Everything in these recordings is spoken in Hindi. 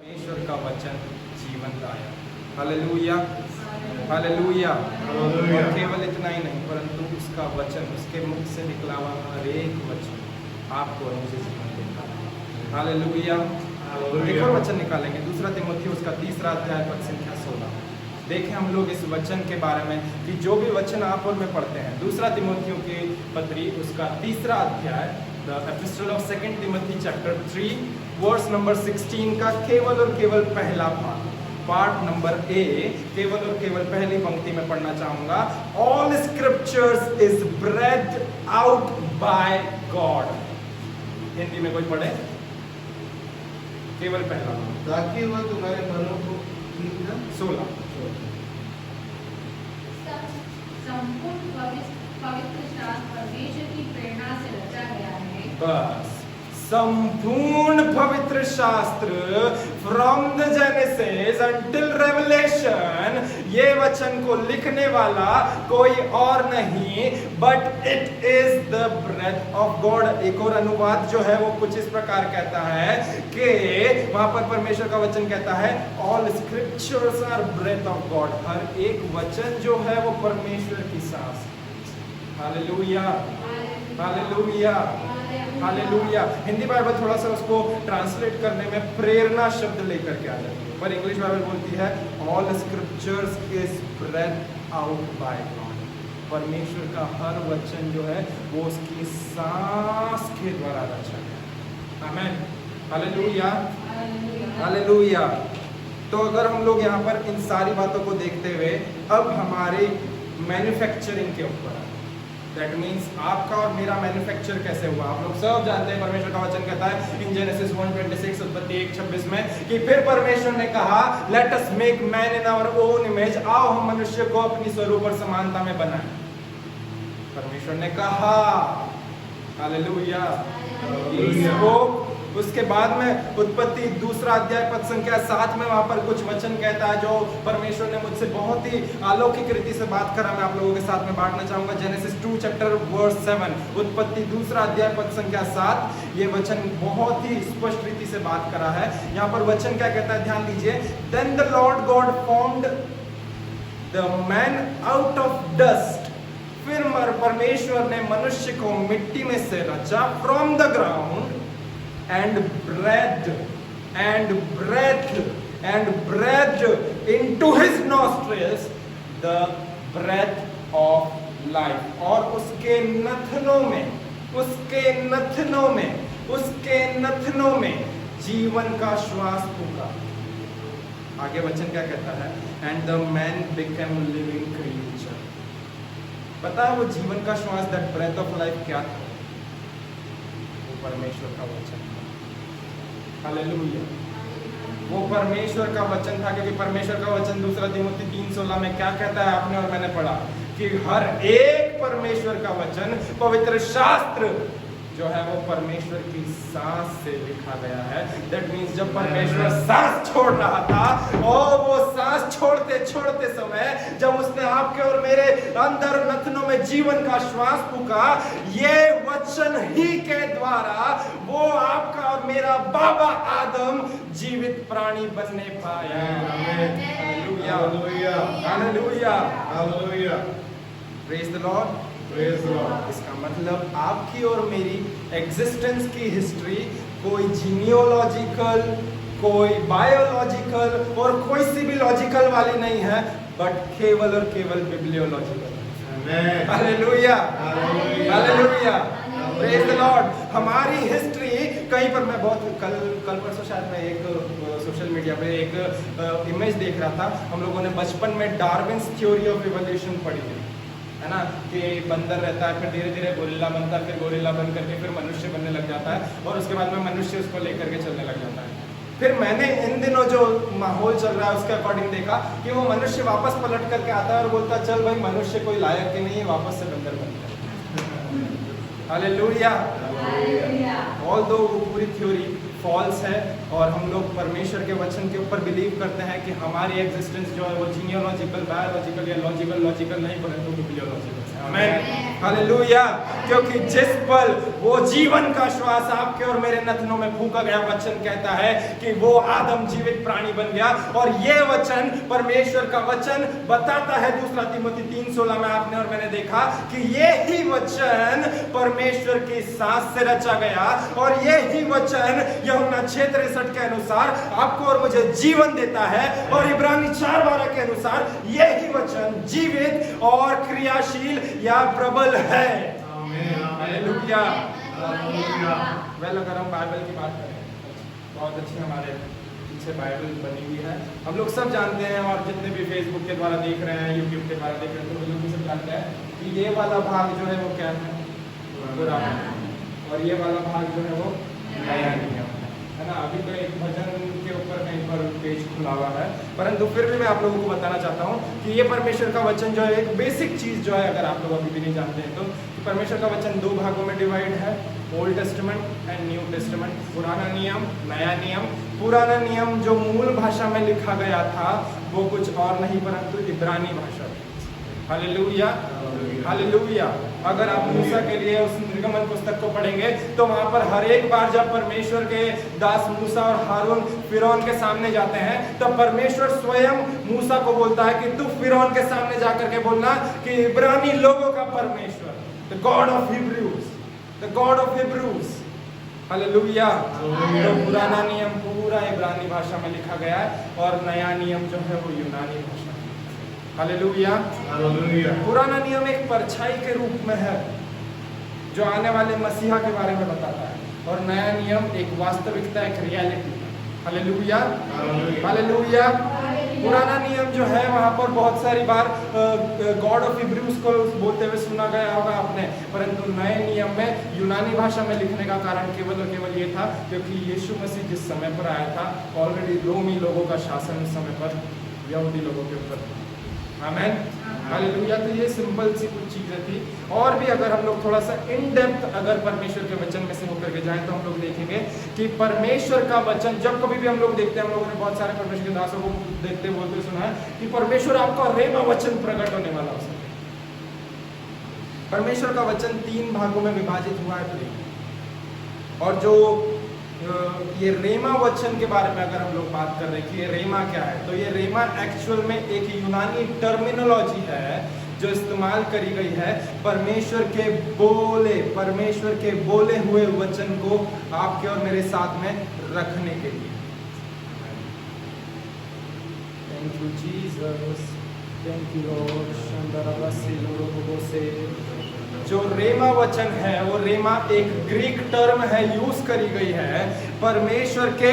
परमेश्वर का वचन जीवंत आया। Hallelujah, hallelujah. और केवल इतना ही नहीं, परंतु उसका वचन, उसके मुख से निकला हुआ हर एक वचन आपको और मुझे जीवन देता है। हालेलुया। एक और वचन निकालेंगे, दूसरा तीमुथियुस उसका 3 अध्याय पद संख्या 16। देखें हम लोग इस वचन के बारे में कि जो भी वचन आप और मैं पढ़ते हैं, दूसरा तीमुथियुस की पत्री उसका 3 अध्याय, the epistle of 2 Timothy chapter 3 verse number 16 का केवल और केवल पहला पार्ट नंबर ए, केवल और केवल पहली पंक्ति में पढ़ना चाहूंगा। All scriptures is bread out by God. Hindi में कोई पढ़े? केवल पहला, ताकि वह तुम्हारे मनों को 16। संपूर्ण पवित्र शास्त्र परमेश्वर की प्रेरणा से रचा गया है। बस, संपूर्ण पवित्र शास्त्र from the Genesis until Revelation, ये वचन को लिखने वाला कोई और नहीं but it is the breath of God. एक और अनुवाद जो है वो कुछ इस प्रकार कहता है कि वहां पर परमेश्वर का वचन कहता है all scriptures are breath of God. हर एक वचन जो है वो परमेश्वर की सांस। Hallelujah, hallelujah, hallelujah. Hindi Bible थोड़ा सा उसको ट्रांसलेट करने में प्रेरणा शब्द लेकर के आ जाती है, पर इंग्लिश बाइबल बोलती है all scriptures is breath out by God. परमेश्वर का हर वचन जो है वो उसकी सांस के द्वारा रचा गया। आमीन, हालेलुया, हालेलुया। तो अगर हम लोग यहाँ पर इन सारी बातों को देखते हुए अब हमारे मैन्युफैक्चरिंग के ऊपर, दैट मीन्स आपका और मेरा मैन्युफैक्चर कैसे हुआ। आप लोग सब जानते हैं परमेश्वर का वचन कहता है इन जेनेसिस 1:26 उत्पत्ति 1:26 में कि फिर परमेश्वर ने कहा let us make man in our own image, आओ हम मनुष्य को अपनी स्वरूप और समानता में बनाएं। परमेश्वर ने कहा, हालेलुया। उसके बाद में उत्पत्ति 2 अध्याय पद संख्या 7 में वहां पर कुछ वचन कहता है जो परमेश्वर ने मुझसे बहुत ही अलौकिक रीति से बात करा। मैं आप लोगों के साथ में बांटना चाहूंगा। जेनेसिस 2 चैप्टर वर्स 7, उत्पत्ति 2 अध्याय पद संख्या 7, ये वचन बहुत ही स्पष्ट रीति से बात करा है। यहाँ पर वचन क्या कहता है, ध्यान दीजिए। Then the Lord God formed the man out of dust. फिर परमेश्वर ने मनुष्य को मिट्टी में से रचा, from the ground, and breathed into his nostrils the breath of life। और उसके नथनों में जीवन का श्वास फूंका। आगे वचन क्या कहता है, and the man became living creature। पता है वो जीवन का श्वास, that breath of life क्या था? वो परमेश्वर का वचन। हालेलुया, वो परमेश्वर का वचन था। क्योंकि परमेश्वर का वचन 2 तीमुथियुस 3:16 में क्या कहता है, आपने और मैंने पढ़ा कि हर एक परमेश्वर का वचन, पवित्र शास्त्र जो है वो परमेश्वर की सांस से लिखा गया है। दैट मीन्स जब परमेश्वर सांस छोड़ रहा था और वो सांस छोड़ते छोड़ते समय जब उसने आपके और मेरे अंदर नथनों में जीवन का श्वास फूंका, ये वचन ही के द्वारा वो आपका और मेरा बाबा आदम जीवित प्राणी बनने पाया। Hallelujah, hallelujah, hallelujah. Praise the Lord, praise the Lord. इसका मतलब आपकी और मेरी एग्जिस्टेंस की हिस्ट्री कोई जीनियोलॉजिकल, कोई बायोलॉजिकल और कोई सी भी लॉजिकल वाली नहीं है, बट केवल और केवल bibliological. Hallelujah, hallelujah, praise the Lord. हमारी हिस्ट्री कहीं पर, मैं बहुत कल परसों शायद मैं एक सोशल मीडिया पे एक इमेज देख रहा था। हम लोगों ने बचपन में डार्विन्स थ्योरी ऑफ इवोल्यूशन पढ़ी थी, है ना, कि बंदर रहता है, फिर धीरे धीरे गोरिल्ला बनता है, फिर गोरिल्ला बन करके फिर मनुष्य बनने लग जाता है, और उसके बाद में मनुष्य उसको लेकर के चलने लग जाता है। फिर मैंने इन दिनों जो माहौल चल रहा है उसके अकॉर्डिंग देखा कि वो मनुष्य वापस पलट करके आता है और बोलता है चल भाई मनुष्य कोई लायक ही नहीं है, वापस से बंदर बनता है। हालेलुया। ऑल्दो वो पूरी थ्योरी फॉल्स है और हम लोग परमेश्वर के वचन के ऊपर बिलीव करते हैं कि हमारी एग्जिस्टेंस जो है वो जीनियोलॉजिकल, बायोलॉजिकल या लॉजिकल नहीं, परंतु बिब्लियोलॉजिकल है। आमीन, हालेलुया। क्योंकि जिस पल वो जीवन का श्वास आपके और मेरे नथनों में फूंका गया वचन कहता है कि वो आदम जीवित प्राणी बन गया। और ये वचन, परमेश्वर का वचन बताता है 2 तीमुथी 3:16 में आपने और मैंने देखा कि ये ही वचन परमेश्वर की सांस से रचा गया और ये ही वचन यूहन्ना 6:63 के अनुसार आपको और मुझे जीवन देता है। और इब्रानी 4:12 के अनुसार यही वचन जीवित और क्रियाशील या प्रबल है। हालेलुया। वेल, अगर हम बाइबल की बात करें, बहुत अच्छी हमारे पीछे बाइबल बनी हुई है, हम लोग सब जानते हैं। और जितने भी फेसबुक के द्वारा देख रहे हैं, यूट्यूब के द्वारा देख रहे हैं, तो वो लोग भी सब जानते हैं कि ये वाला भाग जो है वो क्या है, पुराना है, और ये वाला भाग जो है वो नया नियम है ना। अभी तो एक भजन के ऊपर कहीं पर पेज खुला हुआ है, परंतु फिर भी मैं आप लोगों को बताना चाहता हूँ कि ये परमेश्वर का वचन जो है, एक बेसिक चीज जो है, अगर आप लोग अभी भी नहीं जानते हैं तो परमेश्वर का वचन 2 भागों में डिवाइड है, old testament and new testament. पुराना नियम, नया नियम। पुराना नियम जो मूल भाषा में लिखा गया था वो कुछ और नहीं परंतु इब्रानी भाषा। Hallelujah, hallelujah. अगर आप मूसा के लिए उस निर्गमन पुस्तक को पढ़ेंगे तो वहां पर हर एक बार जब परमेश्वर के दास मूसा और हारून फिरौन के सामने जाते हैं तब परमेश्वर स्वयं मूसा को बोलता है कि तू फिरौन के सामने जाकर के बोलना कि इब्रानी लोगों का परमेश्वर, the God of Hebrews, the God of Hebrews. Hallelujah. तो पुराना नियम पूरा इब्रानी भाषा में लिखा गया है और नया नियम जो है वो यूनानी भाषा। हालेलुया। पुराना नियम एक परछाई के रूप में है जो आने वाले मसीहा के बारे में बताता है, और नया नियम एक वास्तविकता, एक रियलिटी। Hallelujah, hallelujah. पुराना नियम जो है वहां पर बहुत सारी बार गॉड ऑफ हिब्रूज को बोलते हुए सुना गया होगा आपने, परंतु नए नियम में यूनानी भाषा में लिखने का कारण केवल और केवल ये था क्योंकि यीशु मसीह जिस समय पर आया था ऑलरेडी रोमी लोगों का शासन उस समय पर यहूदी लोगों के ऊपर। आमेन, हालेलुया। तो ये सिंपल सी कुछ चीजें थी। और भी अगर हम लोग थोड़ा सा इन डेप्थ अगर परमेश्वर के वचन में से होकर के जाएं तो हम लोग देखेंगे कि परमेश्वर का वचन जब कभी भी हम लोग देखते हैं, हम लोगों ने बहुत सारे परमेश्वर के दासों को देखते बोलते सुना है कि परमेश्वर आपका रेमा वचन प्रकट होने वाला हो सके। परमेश्वर का वचन 3 भागों में विभाजित हुआ है। और जो ये रेमा वचन के बारे में अगर हम लोग बात कर रहे हैं कि ये रेमा क्या है, तो ये रेमा एक्चुअल में एक यूनानी टर्मिनोलॉजी है जो इस्तेमाल करी गई है परमेश्वर के बोले हुए वचन को आपके और मेरे साथ में रखने के लिए। Thank you Jesus, thank you Lord. जो रेमा वचन है वो रेमा एक ग्रीक टर्म है, यूज करी गई है परमेश्वर के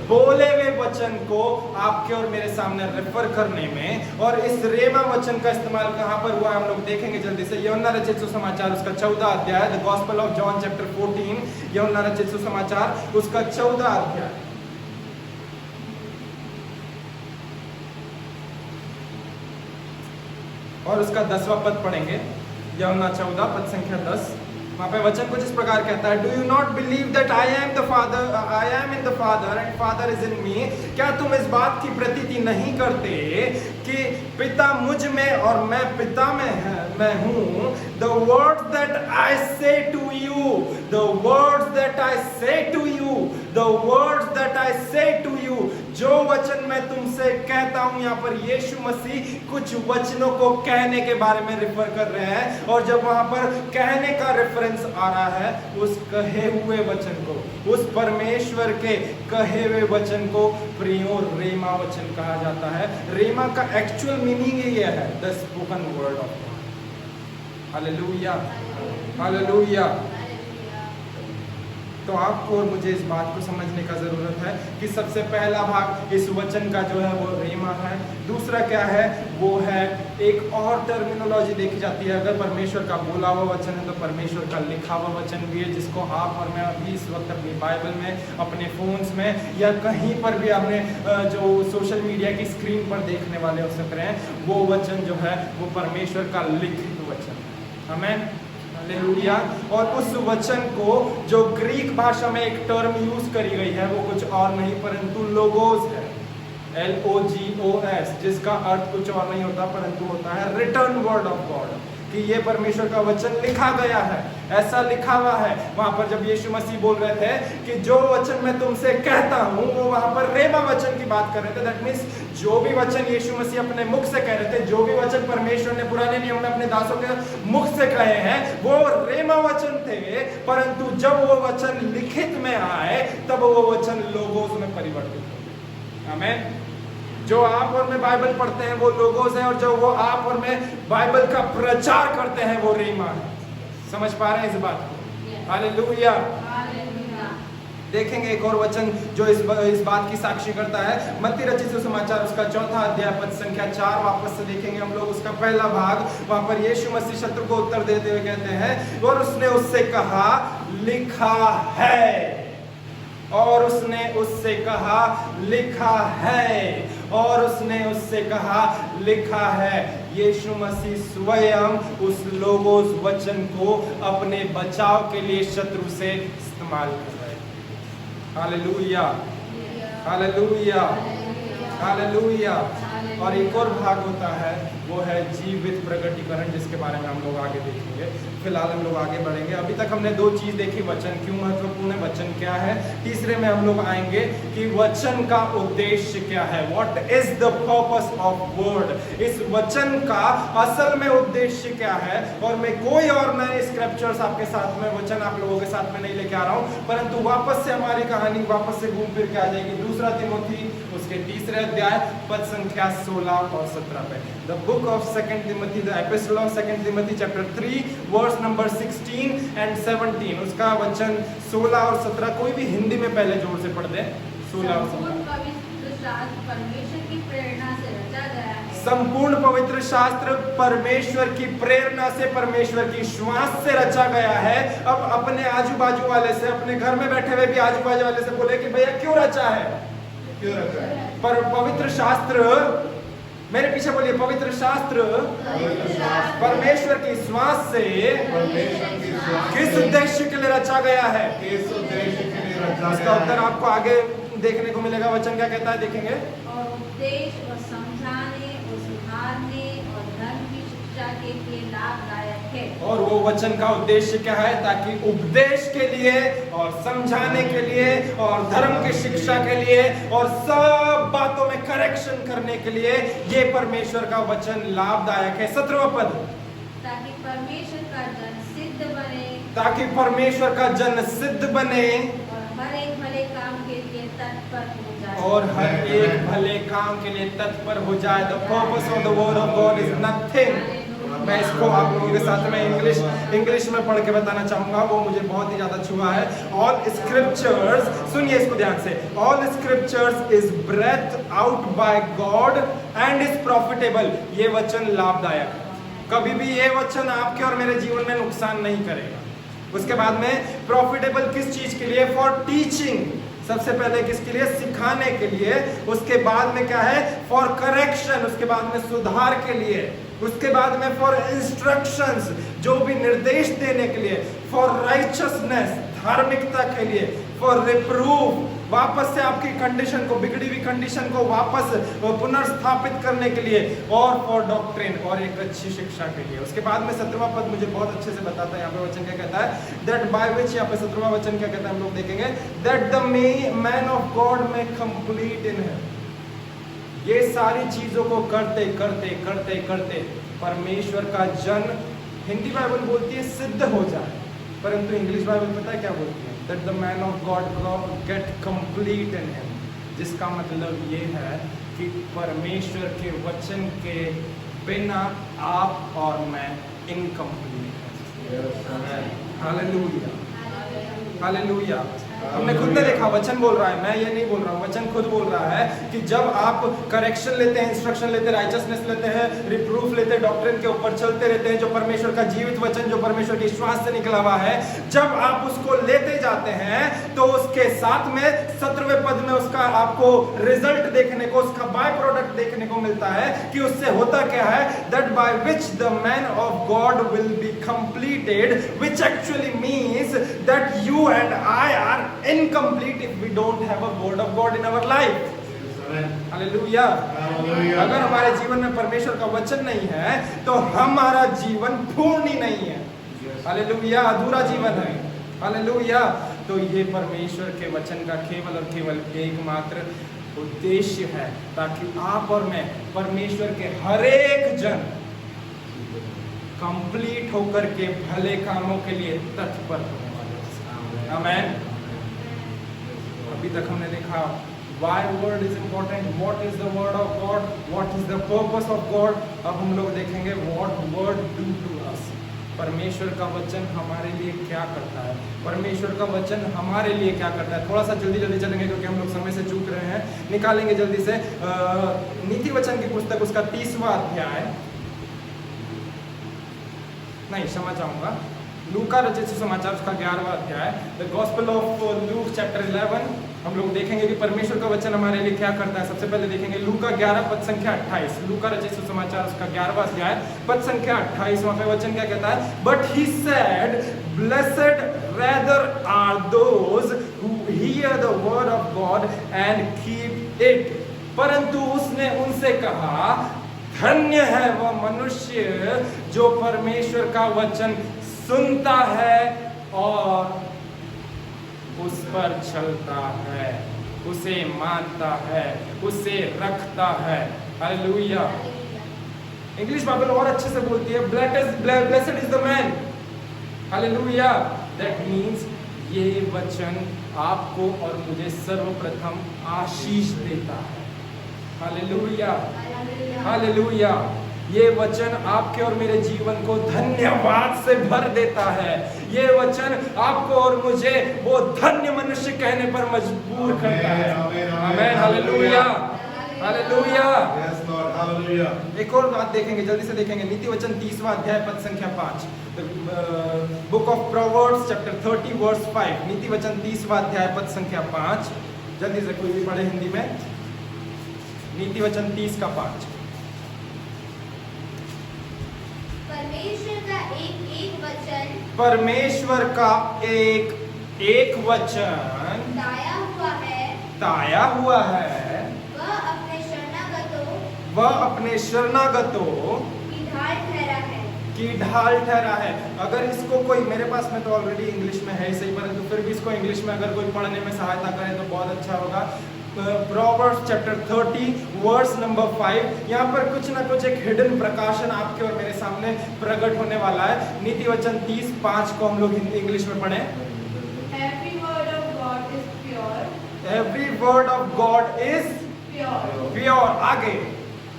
बोले हुए वचन को आपके और मेरे सामने रेफर करने में। और इस रेमा वचन का इस्तेमाल कहां पर हुआ हम लोग देखेंगे जल्दी से। यूहन्ना रचित सुसमाचार उसका 14 अध्याय, the gospel of John chapter 14, यूहन्ना रचित सुसमाचार उसका 14 अध्याय और उसका 10वां पद पढ़ेंगे। यूहन्ना 14 पद संख्या 10, वहां पे वचन कुछ इस प्रकार कहता है, do you not believe that I am in the father and father is in me. क्या तुम इस बात की प्रतीति नहीं करते कि पिता मुझ में और मैं पिता में मैं हूं। The words that I say to you, the words that I say to you, the words that I say to you, जो वचन मैं तुमसे कहता हूं। यहाँ पर यीशु मसीह कुछ वचनों को कहने के बारे में रेफर कर रहे हैं, और जब वहां पर कहने का रेफरेंस आ रहा है उस कहे हुए वचन को, उस परमेश्वर के कहे हुए वचन को प्रियो रेमा वचन कहा जाता है। रेमा का एक्चुअल मीनिंग ये है, the spoken word of God. Hallelujah, hallelujah. तो आपको और मुझे इस बात को समझने का जरूरत है कि सबसे पहला भाग इस वचन का जो है वो रेमा है। दूसरा क्या है, वो है एक और टर्मिनोलॉजी देखी जाती है। अगर परमेश्वर का बोला हुआ वचन है तो परमेश्वर का लिखा हुआ वचन भी है, जिसको आप और मैं अभी इस वक्त अपनी बाइबल में, अपने फोन्स में या कहीं पर भी अपने जो सोशल मीडिया की स्क्रीन पर देखने वाले हो सक रहे हैं, वो वचन जो है वो परमेश्वर का लिखित वचन है। आमीन, हालेलुया। और उस वचन को जो ग्रीक भाषा में एक टर्म यूज करी गई है वो कुछ और नहीं परंतु लोगोस है, LOGOS, जिसका अर्थ कुछ और नहीं होता परंतु होता है रिटर्न वर्ड ऑफ गॉड। कि ये परमेश्वर का वचन लिखा गया है, ऐसा लिखा हुआ है। वहां पर जब यीशु मसीह बोल रहे थे कि जो वचन मैं तुमसे कहता हूं, वो वहां पर रेमा वचन की बात कर रहे थे। दैट मीन्स जो भी वचन यीशु मसीह अपने मुख से कह रहे थे, जो भी वचन परमेश्वर ने पुराने नियम में अपने दासों के मुख से कहे हैं, वो रेमा वचन थे। परंतु जब वो वचन लिखित में आए, तब वो वचन लोगोस में परिवर्तित हो। आमीन। जो आप और मैं बाइबल पढ़ते हैं वो लोगोस है, और जो वो आप और मैं बाइबल का प्रचार करते हैं वो रेमा है। समझ पा रहे हैं इस बात को? हालेलुया। देखेंगे एक और वचन जो इस बात की साक्षी करता है। मत्ती रचित सुसमाचार उसका 4 अध्याय पद संख्या 4 वापस से देखेंगे हम लोग उसका पहला भाग। वहां पर यीशु मसीह शत्रु को उत्तर देते हुए कहते हैं, और उसने उससे कहा लिखा है, और उसने उससे कहा लिखा है, और उसने उससे कहा लिखा है। यीशु मसीह स्वयं उस लोगोस वचन को अपने बचाव के लिए शत्रु से इस्तेमाल कर रहे हैं। Hallelujah, hallelujah, hallelujah. और एक और भाग होता है, वो है जीवित प्रकटीकरण, जिसके बारे में हम लोग आगे देखेंगे। फिलहाल हम लोग आगे बढ़ेंगे। अभी तक हमने 2 चीज देखी, वचन क्यों महत्वपूर्ण है, वचन क्या है। तीसरे में हम लोग आएंगे कि वचन का उद्देश्य क्या है। What is the purpose of word. इस वचन का असल में उद्देश्य क्या है। और मैं कोई और नए स्क्रिप्चर्स आपके साथ में, वचन आप लोगों के साथ में नहीं लेके आ रहा हूं, परंतु वापस से हमारी कहानी वापस से घूम फिर के आ जाएगी 2 तिमोथी उसके 3 अध्याय पद संख्या 16 और 17 पे। The book of 2 Timothy, the epistle of 2 Timothy chapter 3 verse number 16 and 17, उसका वचन 16 और 17। कोई भी हिंदी में पहले जोर से पढ़ दे। 16 और 17। पवित्र शास्त्र परमेश्वर की प्रेरणा से रचा गया है। संपूर्ण पवित्र शास्त्र परमेश्वर की प्रेरणा से, परमेश्वर की श्वास से रचा गया है। अब अपने आजू बाजू वाले से, अपने घर में बैठे हुए भी आजू बाजू वाले से बोले कि भैया क्यों रचा है, क्यों रखा है? पर पवित्र शास्त्र, मेरे पीछे बोलिए, पवित्र शास्त्र परमेश्वर की श्वास से परमेश्वर की श्वास किस से उद्देश्य के लिए रचा गया है। किस उद्देश्य के लिए रचा इसका गया है? उत्तर आपको आगे देखने को मिलेगा। वचन क्या कहता है, देखेंगे। और उपदेश और समझाने और सुधारने और धर्म की शिक्षा के लिए लाभदायक है। और वो वचन का उद्देश्य क्या है, ताकि उपदेश के लिए और समझाने के लिए और धर्म की शिक्षा के लिए और सब बातों में करेक्शन करने के लिए ये परमेश्वर का वचन लाभदायक है। 17वां पद, ताकि परमेश्वर का जन सिद्ध बने, ताकि परमेश्वर का जन सिद्ध बने और हर एक भले काम के लिए तत्पर हो जाए। और हर एक भले काम के लिए तत्पर हो जाए। The purpose of the word of God is nothing. मैं इसको आप लोगों के साथ में इंग्लिश में पढ़ के बताना चाहूंगा, वो मुझे बहुत ही ज्यादा छुआ है। ऑल स्क्रिप्चर्स, सुनिए इसको ध्यान से, all scriptures is breath out by God and is profitable. ये वचन लाभदायक है। कभी भी ये वचन आपके और मेरे जीवन में नुकसान नहीं करेगा। उसके बाद में प्रॉफिटेबल किस चीज के लिए, फॉर टीचिंग, सबसे पहले किसके लिए, सिखाने के लिए। उसके बाद में क्या है, फॉर करेक्शन, उसके बाद में सुधार के लिए। उसके बाद में फॉर इंस्ट्रक्शंस, जो भी निर्देश देने के लिए। फॉर राइचसनेस, धार्मिकता के लिए। फॉर रिप्रूव, वापस से आपकी कंडीशन को, बिगड़ी हुई कंडीशन को वापस पुनर्स्थापित करने के लिए। और फॉर डॉक्ट्रिन, और एक अच्छी शिक्षा के लिए। उसके बाद में 17वां पद मुझे बहुत अच्छे से बताता है। यहाँ पे वचन क्या कहता है, दैट बाय विच, यहाँ पे 17वां वचन क्या कहता है हम लोग देखेंगे, that the man of God में कंप्लीट इन है। ये सारी चीजों को करते करते करते करते परमेश्वर का जन, हिंदी बाइबल बोलती है सिद्ध हो जाए, परंतु इंग्लिश बाइबल पता है क्या बोलती है, that the man of God get complete in him. जिसका मतलब ये है कि परमेश्वर के वचन के बिना आप और मैं इनकम्प्लीट हैं। Hallelujah, hallelujah. हमने खुद ने देखा, वचन बोल रहा है, मैं ये नहीं बोल रहा हूँ, वचन खुद बोल रहा है कि जब आप करेक्शन लेते हैं, इंस्ट्रक्शन लेते हैं, राइचसनेस लेते हैं, रिप्रूफ लेते हैं, डॉक्ट्रिन के ऊपर चलते रहते हैं, जो परमेश्वर का जीवित वचन, जो परमेश्वर की श्वास से निकला हुआ है, जब आप उसको लेते जाते हैं तो उसके साथ में 17वें पद में उसका आपको रिजल्ट देखने को, उसका बाय प्रोडक्ट देखने को मिलता है कि उससे होता क्या है, that by which the man of God will be completed, which actually means that you and I R incomplete if we don't have a word of God in our life. Amen. Hallelujah. Hallelujah. अगर हमारे जीवन में परमेश्वर का वचन नहीं है तो हमारा जीवन पूर्ण ही नहीं है। हालेलुया, अधूरा जीवन है। हालेलुया। तो ये परमेश्वर के वचन का केवल और केवल एकमात्र उद्देश्य है ताकि आप और मैं परमेश्वर के हर एक जन कंप्लीट होकर के भले कामों के लिए तत्पर होने वाले हैं। आमेन। अभी तक हमने देखा why word is important, what is the word of God, what is the purpose of God। अब हम लोग देखेंगे what word do to us। परमेश्वर का वचन हमारे लिए क्या करता है, परमेश्वर का वचन हमारे लिए क्या करता है। थोड़ा सा जल्दी जल्दी चलेंगे क्योंकि हम लोग समय से चूक रहे हैं। निकालेंगे जल्दी से नीति वचन की पुस्तक उसका 30वां अध्याय, नहीं क्षमा चाहूंगा, लूका रचित सुसमाचार उसका 11वां अध्याय, the gospel of Luke chapter 11। हम लोग देखेंगे कि परमेश्वर का वचन हमारे लिए क्या करता है। सबसे पहले देखेंगे लूका 11 पद संख्या 28, लूका रचित सुसमाचार उसका 11वां अध्याय पद संख्या 28। वहां पे वचन क्या कहता है, but he said blessed rather are those who hear the word of God and keep it. परंतु उसने उनसे कहा, धन्य है वह मनुष्य जो परमेश्वर का वचन सुनता है और उस पर चलता है, उसे मानता है, उसे रखता है। हालेलुया। इंग्लिश बाइबल और अच्छे से बोलती है, blessed is the man. Hallelujah. That means ये वचन आपको और मुझे सर्वप्रथम आशीष देता है। Hallelujah, hallelujah. ये वचन आपके और मेरे जीवन को धन्यवाद से भर देता है। ये वचन आपको और मुझे वो धन्य मनुष्य कहने पर मजबूर करता है। Amen, hallelujah, hallelujah. Yes, Lord. Hallelujah. एक और बात देखेंगे, जल्दी से देखेंगे, नीति वचन 30वां अध्याय पद संख्या 5, book of Proverbs chapter 30 verse 5। नीति वचन 30वां अध्याय पद संख्या 5। जल्दी से कोई भी पढ़े हिंदी में, नीति वचन 30 का 5। परमेश्वर का एक वचन ताया हुआ है, वह अपने शरणागतों की ढाल ठहरा है। अगर इसको कोई, मेरे पास में तो ऑलरेडी इंग्लिश में है सही, परंतु फिर भी इसको इंग्लिश में अगर कोई पढ़ने में सहायता करे तो बहुत अच्छा होगा। Proverbs chapter 30 verse number 5। यहाँ पर कुछ ना कुछ एक हिडन प्रकाशन आपके और मेरे सामने प्रकट होने वाला है। नीति वचन 30:5 को हम लोग हिंदी इंग्लिश में पढ़ें। Every word of God is pure. Every word of God is Pure. pure। आगे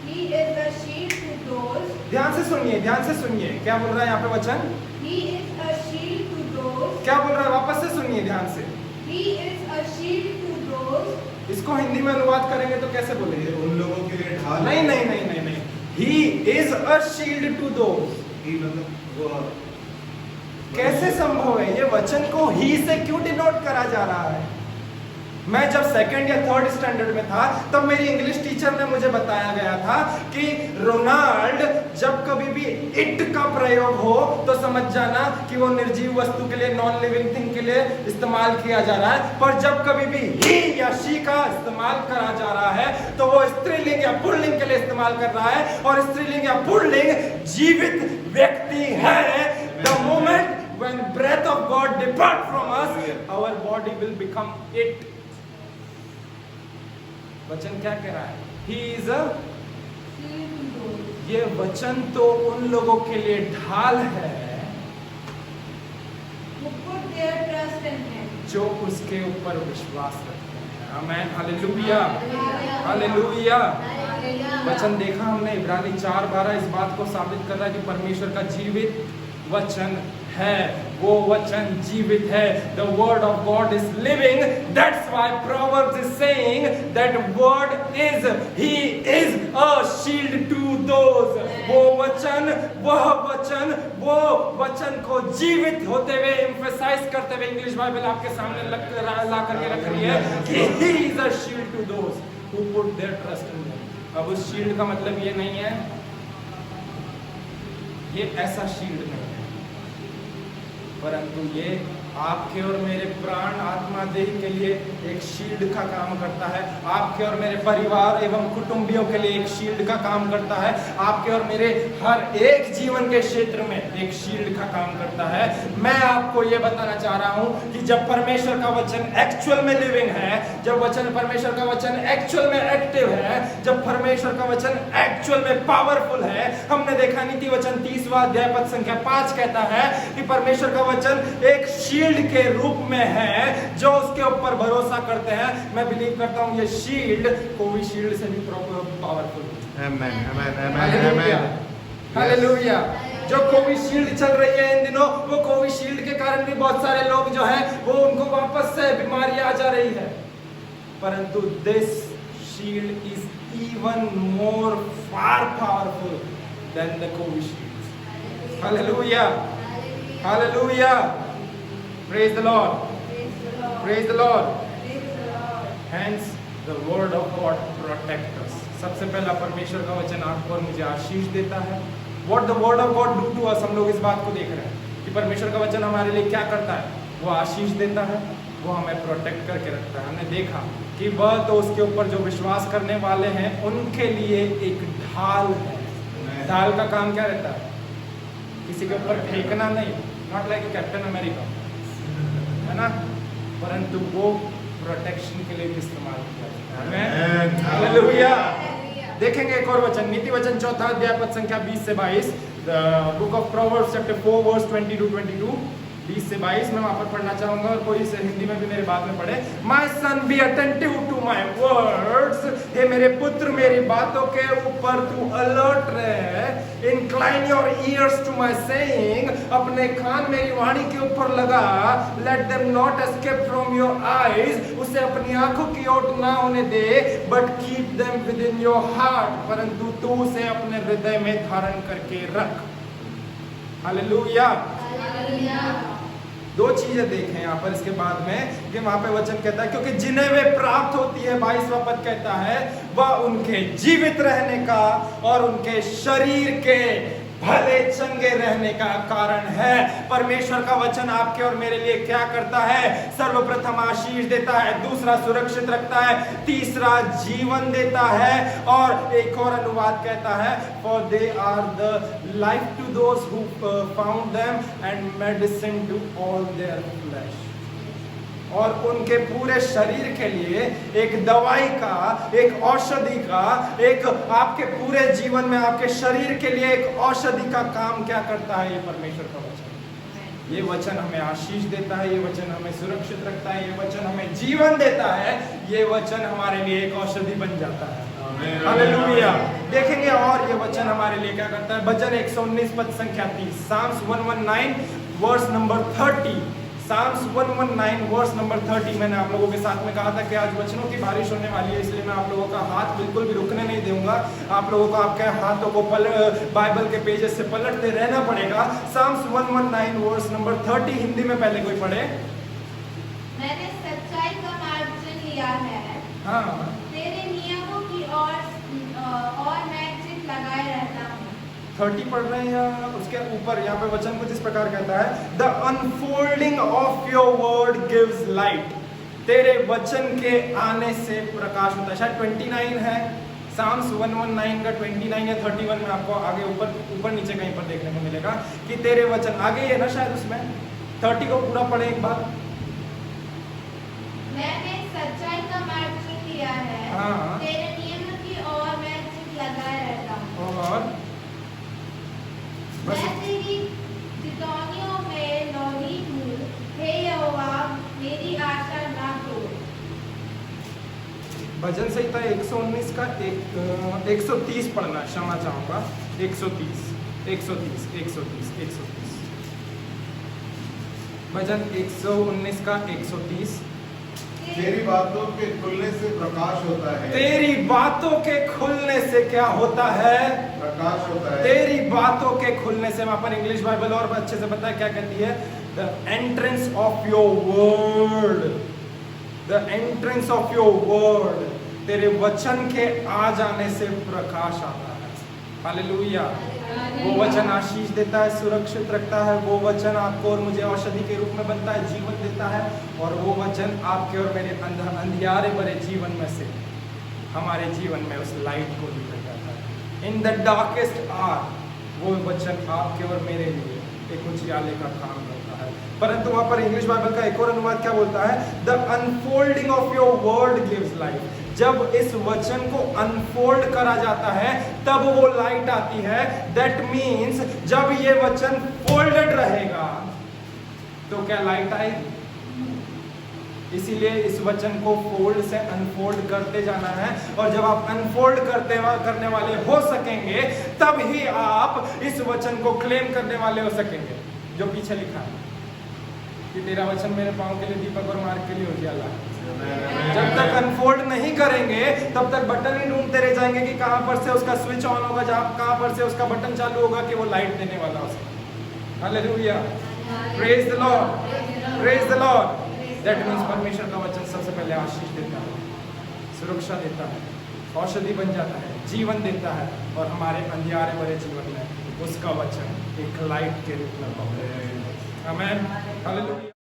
He is a shield to those. ध्यान से सुनिए, ध्यान से सुनिए, क्या बोल रहा है यहाँ पे वचन? He is a shield to those. क्या बोल रहा है? वापस से सुनिए ध्यान से। He is a shield to those. इसको हिंदी में अनुवाद करेंगे तो कैसे ये बोलेंगे? उन लोगों के लिए ढाल नहीं नहीं नहीं नहीं नहीं, He is a shield to those। ही मतलब वो कैसे संभव है? ये वचन को ही से क्यों डिनोट करा जा रहा है? मैं जब सेकंड या थर्ड स्टैंडर्ड में था तब मेरी इंग्लिश टीचर ने मुझे बताया गया था कि रोनाल्ड जब कभी भी इट का प्रयोग हो तो समझ जाना कि वो निर्जीव वस्तु के लिए, नॉन लिविंग थिंग के लिए इस्तेमाल किया जा रहा है। पर जब कभी भी ही या शी का इस्तेमाल करा जा रहा है तो वो स्त्रीलिंग या पुल्लिंग के लिए इस्तेमाल कर रहा है, और स्त्रीलिंग या पुल्लिंग जीवित व्यक्ति है। The moment when breath of God depart from us, our body will become it। वचन क्या कह रहा है? He is a, Shield to those. ये वचन तो उन लोगों के लिए ढाल है Who put their trust in Him. जो उसके ऊपर विश्वास रखते हैं। आमेन, हालेलुया, Hallelujah. हालेलुया। Hallelujah. वचन देखा हमने, इब्रानी 4:12 इस बात को साबित कर रहा है कि परमेश्वर का जीवित वचन है, वो वचन जीवित है। The word of God is living. That's why Proverbs is saying that word is, he is a shield to those। वो वचन, वो वचन को जीवित होते हुए एम्फसाइज करते हुए इंग्लिश बाइबल आपके सामने ला करके रख रही है कि he is a shield to those who put their trust in him। अब उस शील्ड का मतलब ये नहीं है, ये ऐसा शील्ड नहीं है, परंतु ये आपके और मेरे प्राण आत्मा देह के लिए एक शील्ड का काम करता है। आपके और मेरे परिवार एवं कुटुंबियों के लिए एक शील्ड का काम करता है। आपके और मेरे हर एक जीवन के क्षेत्र में एक शील्ड का काम करता है। मैं आपको ये बताना चाह रहा हूं कि जब परमेश्वर का वचन एक्चुअल में लिविंग है, जब परमेश्वर का वचन एक्चुअल में एक्टिव है, जब परमेश्वर का वचन एक्चुअल में पावरफुल है। हमने देखा नीति वचन 30वां अध्याय पद संख्या 5 कहता है कि परमेश्वर का वचन एक शील्ड के रूप में है जो उसके ऊपर भरोसा करते हैं। मैं बिलीव करता हूं ये शील्ड कोविशील्ड से भी पावरफुल है। Amen. Amen. Amen. Hallelujah, Amen. Hallelujah. जो कोविशील्ड चल रही है इन दिनों, वो कोविशील्ड के कारण भी बहुत सारे लोग जो है वो उनको वापस से बीमारी आ जा रही है, परंतु this shield is even more far powerful than the Covishield. Hallelujah, hallelujah. Praise the Lord. Praise the Lord. Hence the word of God protect us. सबसे पहला परमेश्वर का वचन आपको और मुझे आशीष देता है। What the word of God do to us, हम लोग इस बात को देख रहे हैं कि परमेश्वर का वचन हमारे लिए क्या करता है। वो आशीष देता है, वो हमें प्रोटेक्ट करके रखता है। हमने देखा कि वह तो उसके ऊपर जो विश्वास करने वाले हैं उनके लिए एक ढाल है। ढाल का काम क्या रहता है? किसी के ऊपर फेंकना नहीं, नॉट लाइक कैप्टन अमेरिका, है ना, परंतु वो प्रोटेक्शन के लिए भी इस्तेमाल किया जाता है। हालेलुया। देखेंगे एक और वचन, नीति वचन 4 अध्याय पद संख्या 20 से 22, book of Proverbs chapter 4 verse 20 to 22, 20 से 22 मैं वहां पर पढ़ना चाहूंगा और कोई इसे हिंदी में भी मेरे बाद में पढ़े। My son be attentive to my words, हे मेरे पुत्र मेरी बातों के ऊपर तू अलर्ट रहे। Incline your ears to my saying, अपने कान मेरी वाणी के ऊपर लगा। Let them not escape from your eyes, उसे अपनी आंखों की ओट ना होने दे। But keep them with in your heart, परंतु तू उसे अपने हृदय में धारण करके रख। हालेलुया। दो चीजें देखें यहाँ पर इसके बाद में कि वहां पे वचन कहता है क्योंकि जिन्हें वे प्राप्त होती है, 22वां पद कहता है, वह उनके जीवित रहने का और उनके शरीर के भले चंगे रहने का कारण है। परमेश्वर का वचन आपके और मेरे लिए क्या करता है? सर्वप्रथम आशीष देता है, दूसरा सुरक्षित रखता है, तीसरा जीवन देता है, और एक और अनुवाद कहता है for they are the life to those who found them and medicine to all their flesh. और उनके पूरे शरीर के लिए एक दवाई का, एक औषधि का, एक आपके पूरे जीवन में आपके शरीर के लिए एक औषधि का काम क्या करता है? ये परमेश्वर का वचन। ये वचन हमें आशीष देता है, ये वचन हमें सुरक्षित रखता है, ये वचन हमें जीवन देता है, ये वचन हमारे लिए एक औषधि बन जाता है। हालेलुया। देखेंगे और ये वचन हमारे लिए क्या करता है। भजन 119 पद संख्या 30, Psalms 119 verse number 30, Psalms 119 verse number 30। मैंने आप लोगों के साथ में कहा था कि आज वचनों की बारिश होने वाली है, इसलिए मैं आप लोगों का हाथ बिल्कुल भी रुकने नहीं दूंगा। आप लोगों को आपके हाथों को बाइबल के पेजेस से पलटते रहना पड़ेगा। साम्स 119 वर्स नंबर 30 हिंदी में पहले कोई पढ़े। मैंने सच्चाई का मार्ग चुन लिया है, हाँ, तेरे नियमों की और मैं चित लगाए रहता हूँ। 30 पढ़ रहे हैं या उसके ऊपर? यहाँ पे वचन कुछ इस प्रकार कहता है, the unfolding of your word gives light, तेरे वचन के आने से प्रकाश होता है। शायद 29 है, साम्स 119 का 29 या 31 में आपको आगे ऊपर नीचे कहीं पर देखने को मिलेगा कि तेरे वचन आगे है ना, शायद उसमें 30 को पूरा पढ़े एक बार। मैंने सच्चाई का मार्ग चुन लिया है, हाँ, तेरे नियमों की और मैं चित लगाए रहता हूँ। और मैं तेरी चितौनियों में नौरीन हूँ, हे यहोवा मेरी आशा ना तोड़। भजन संहिता 119 का 130 पढ़ना, क्षमा चाहूंगा, 130 भजन 119 का 130। तेरी बातों के खुलने से प्रकाश होता है। तेरी बातों के खुलने से क्या होता है? प्रकाश होता है। तेरी बातों के खुलने से, वहां पर इंग्लिश बाइबल और अच्छे से पता है क्या कहती है? The entrance of your word, the entrance of your word, तेरे वचन के आ जाने से प्रकाश आता है। हालेलुया। वो वचन आशीष देता है, सुरक्षित रखता है। वो वचन आपको और मुझे औषधि के रूप में बनता है, जीवन देता है। और वो वचन आपके और मेरे अंधियारे भरे जीवन में से हमारे जीवन में उस लाइट को लेकर जाता है। इन द डार्केस्ट आवर वो वचन आपके और मेरे लिए एक उजियाले का काम करता है। परंतु वहां पर इंग्लिश बाइबल का एक और अनुवाद क्या बोलता है? The unfolding of your word gives light. जब इस वचन को अनफोल्ड करा जाता है तब वो लाइट आती है। दैट मीन्स जब ये वचन फोल्डेड रहेगा तो क्या लाइट आएगी? इसीलिए इस वचन को फोल्ड से अनफोल्ड करते जाना है। और जब आप अनफोल्ड करने वाले हो सकेंगे तब ही आप इस वचन को क्लेम करने वाले हो सकेंगे। जो पीछे लिखा है कि तेरा वचन मेरे पांव के लिए दीपक और मार्ग के लिए उजियाला है। जब तक अनफोल्ड नहीं करेंगे तब तक बटन ही ढूंढते रह जाएंगे कि कहां पर से उसका स्विच ऑन होगा, कहां पर से उसका बटन चालू होगा कि वो लाइट देने वाला हो सके। Hallelujah, praise the Lord, praise the Lord. That means परमेश्वर का वचन सबसे पहले आशीष देता है, सुरक्षा देता है, औषधि बन जाता है, जीवन देता है। और हमारे अंधियारे भरे जीवन में उसका वचन एक लाइट के रूप में आमेन, हालेलुया।